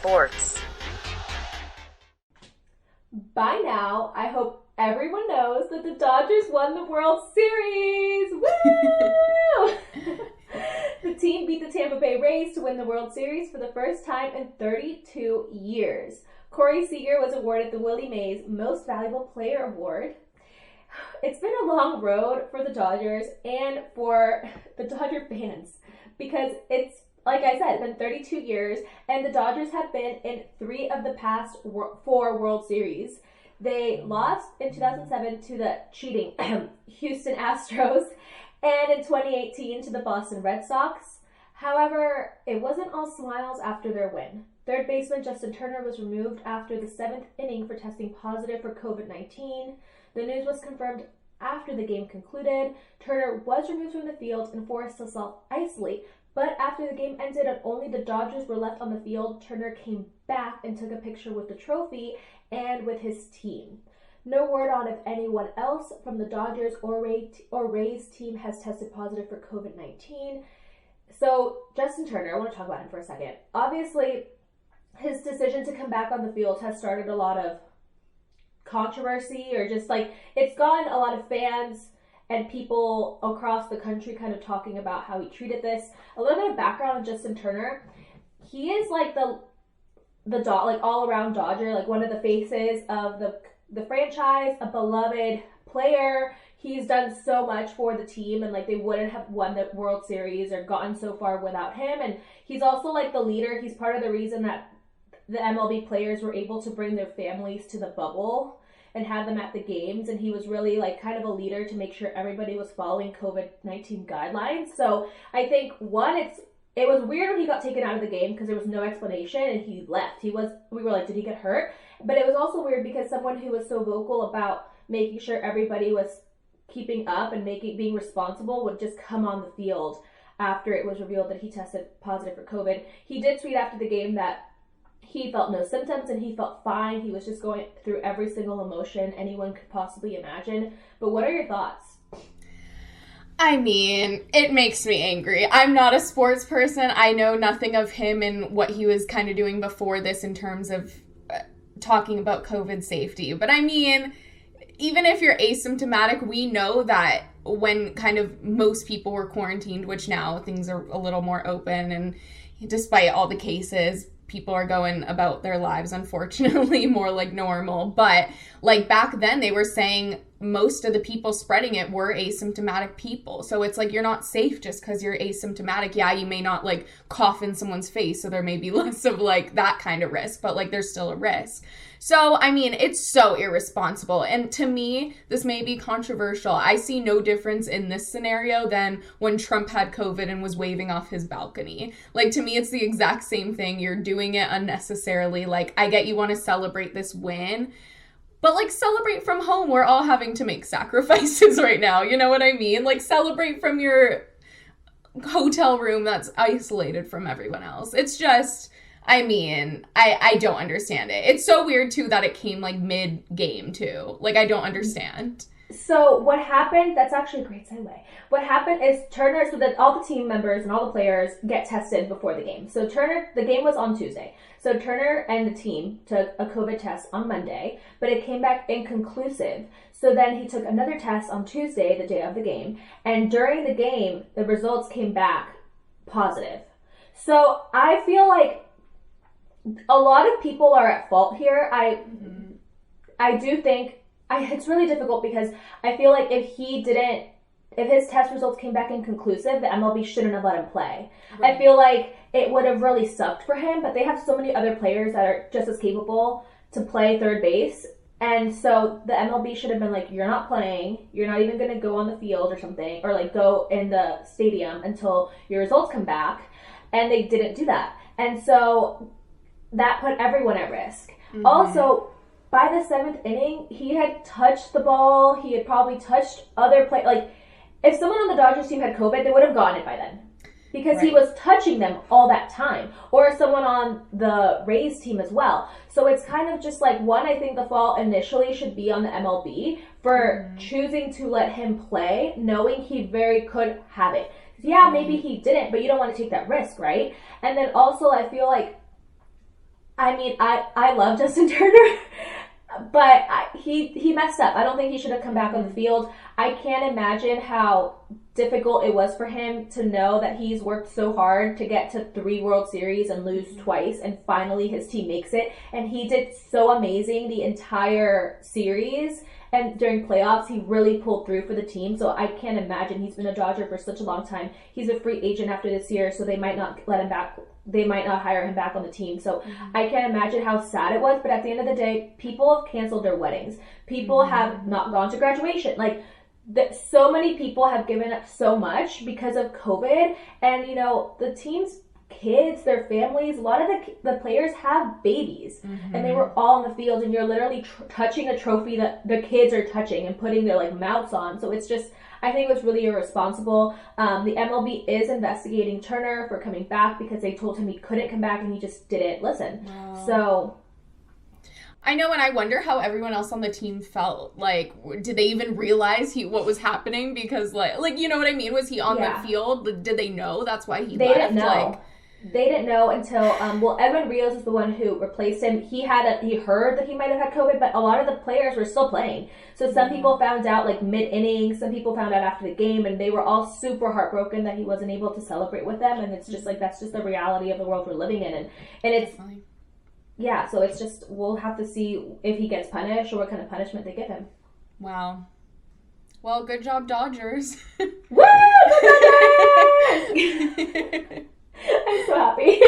sports. By now, I hope everyone knows that the Dodgers won the World Series! Woo! The team beat the Tampa Bay Rays to win the World Series for the first time in 32 years. Corey Seager was awarded the Willie Mays Most Valuable Player Award. It's been a long road for the Dodgers and for the Dodger fans because it's, like I said, been 32 years, and the Dodgers have been in 3 of the past 4 World Series. They lost in 2007 to the cheating Houston Astros, and in 2018 to the Boston Red Sox. However, it wasn't all smiles after their win. Third baseman Justin Turner was removed after the 7th inning for testing positive for COVID-19. The news was confirmed after the game concluded. Turner was removed from the field and forced to self-isolate, but after the game ended and only the Dodgers were left on the field, Turner came back and took a picture with the trophy and with his team. No word on if anyone else from the Dodgers or Rays team has tested positive for COVID-19. So, Justin Turner, I want to talk about him for a second. Obviously, his decision to come back on the field has started a lot of controversy, or just like, it's gotten a lot of fans and people across the country kind of talking about how he treated this. A little bit of background on Justin Turner. He is like the like all-around Dodger, like one of the faces of the franchise, a beloved player. He's done so much for the team, and like they wouldn't have won the World Series or gotten so far without him. And he's also like the leader. He's part of the reason that the MLB players were able to bring their families to the bubble and have them at the games, and he was really like kind of a leader to make sure everybody was following COVID-19 guidelines. So I think it was weird when he got taken out of the game because there was no explanation and he left. We were like, did he get hurt? But it was also weird because someone who was so vocal about making sure everybody was keeping up and being responsible would just come on the field after it was revealed that he tested positive for COVID. He did tweet after the game that he felt no symptoms and he felt fine. He was just going through every single emotion anyone could possibly imagine. But what are your thoughts? I mean, it makes me angry. I'm not a sports person. I know nothing of him and what he was kind of doing before this in terms of talking about COVID safety. But I mean, even if you're asymptomatic, we know that when kind of most people were quarantined, which now things are a little more open, and despite all the cases, people are going about their lives, unfortunately, more like normal. But like back then, they were saying most of the people spreading it were asymptomatic people. So it's like, you're not safe just because you're asymptomatic. Yeah, you may not like cough in someone's face, so there may be less of like that kind of risk, but like there's still a risk. So, I mean, it's so irresponsible. And to me, this may be controversial. I see no difference in this scenario than when Trump had COVID and was waving off his balcony. Like, to me, it's the exact same thing. You're doing it unnecessarily. Like, I get you want to celebrate this win, but like celebrate from home. We're all having to make sacrifices right now. You know what I mean? Like, celebrate from your hotel room that's isolated from everyone else. It's just, I mean, I don't understand it. It's so weird, too, that it came, like, mid-game, too. Like, I don't understand. So what happened, that's actually a great segue. What happened is Turner, so that all the team members and all the players get tested before the game. So Turner, the game was on Tuesday. So Turner and the team took a COVID test on Monday, but it came back inconclusive. So then he took another test on Tuesday, the day of the game. And during the game, the results came back positive. So I feel like a lot of people are at fault here. I do think it's really difficult because I feel like if his test results came back inconclusive, the MLB shouldn't have let him play. Right. I feel like it would have really sucked for him, but they have so many other players that are just as capable to play third base. And so the MLB should have been like, you're not playing, you're not even going to go on the field or something, or like go in the stadium until your results come back. And they didn't do that. And so that put everyone at risk. Mm-hmm. Also, by the 7th inning, he had touched the ball. He had probably touched other players. Like, if someone on the Dodgers team had COVID, they would have gotten it by then. Because He was touching them all that time. Or someone on the Rays team as well. So it's kind of just like, one, I think the fault initially should be on the MLB for choosing to let him play, knowing he very could have it. Yeah, maybe he didn't, but you don't want to take that risk, right? And then also, I feel like I mean, I love Justin Turner, but he messed up. I don't think he should have come back on the field. I can't imagine how difficult it was for him to know that he's worked so hard to get to 3 World Series and lose twice, and finally his team makes it. And he did so amazing the entire series. And during playoffs, he really pulled through for the team. So I can't imagine. He's been a Dodger for such a long time. He's a free agent after this year, so they might not let him back. They might not hire him back on the team. So I can't imagine how sad it was. But at the end of the day, people have canceled their weddings. People have not gone to graduation. Like, so many people have given up so much because of COVID. And, you know, the team's kids, their families, a lot of the players have babies. And they were all in the field, and you're literally touching a trophy that the kids are touching and putting their, like, mouths on. So it's just, I think it was really irresponsible. The MLB is investigating Turner for coming back because they told him he couldn't come back and he just didn't listen. Wow. So I know, and I wonder how everyone else on the team felt. Like, did they even realize what was happening? Because, like you know what I mean? Was he on the field? Did they know that's why he left? They didn't know. They didn't know until, Edwin Rios is the one who replaced him. He heard that he might have had COVID, but a lot of the players were still playing. So some people found out, like, mid-inning. Some people found out after the game, and they were all super heartbroken that he wasn't able to celebrate with them. And it's just, like, that's just the reality of the world we're living in. And it's, definitely. Yeah, so it's just, we'll have to see if he gets punished or what kind of punishment they give him. Wow. Well, good job, Dodgers. Woo! Go Dodgers! I'm so happy.